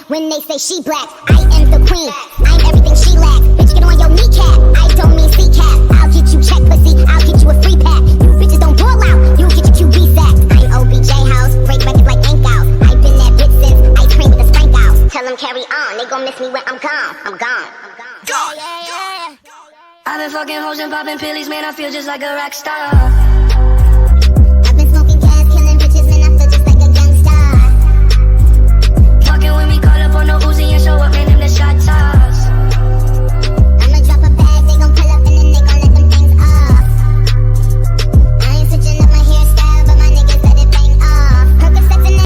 when they say she black. I am the queen, I'm everything she lacks. Bitch, get on your kneecap, I don't mean C-cap. I'll get you check pussy, I'll get you a free pack. You bitches don't ball out, you'll get your QB sacked. I'm OBJ house, break records like Ink House. I've been that bitch since ice cream with a spank out. Tell them carry on, they gon' miss me when I'm gone. I'm gone. I've been fucking hoes and popping pillies, man, I feel just like a rock star.